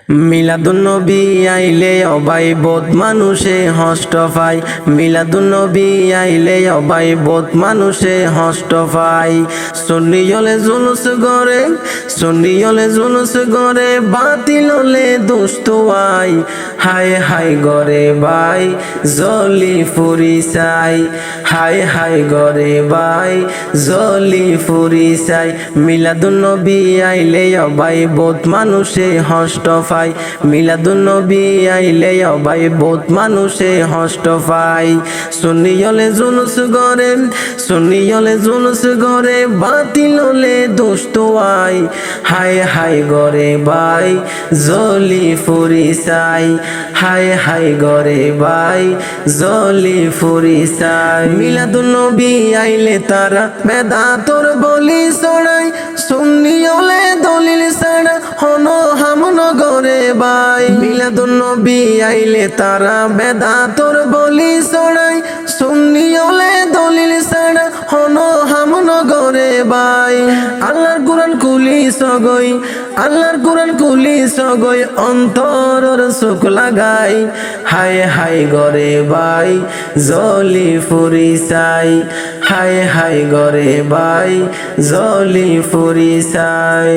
মিলাদুন্নবী আইলে অবাই বোধ মানুষে হষ্ট পায়। মিলাদুন্নবী আইলে অবাই বোধ মানুষে হষ্ট পায়। সুন্নি হলে জুলুস গড়ে, সুন্নি হলে জুলুস গড়ে, বাতিল হলে দুষ্ট আই। হায় হায় গরে ভাই জলি ফুরি চাই, হায় হায় গরে ভাই জলি ফুরি চাই। মিলাদুন্নবী আইলে অবাই বোধ মানুষে হষ্ট পায়। মিলাদুন্নবী আইলে অবাই বোধ মানুষে হষ্ট পায়। সুন্নি হলে জুলুস গড়ে, সুন্নি হলে জুলুস গড়ে, বাতিল হলে দুষ্ট আই। হায় হায় গরে ভাই জলি ফুরি চাই, হায় হায় গরে ভাই জলি ফুরি চাই। মিলাদুন্নবী আইলে তারা বেদাতর বলি ছড়াই, সুন্নি হলে দলিল ছাড়া হন হামন গরে ভাই। মিলাদুন্নবী আইলে তারা বেদাতর বলি ছড়াই, সুন্নি হলে দলিল ছাড়া হন হামন গরে ভাই। আল্লাহর কুরআন কুলি সগই, আল্লাহর কুরআন কুলি সগই, অন্তরর চোখ লাগাই। হায় হায় গরে ভাই জলি ফুরি চাই, হায় হায় গরে ভাই জলি ফুরি চাই।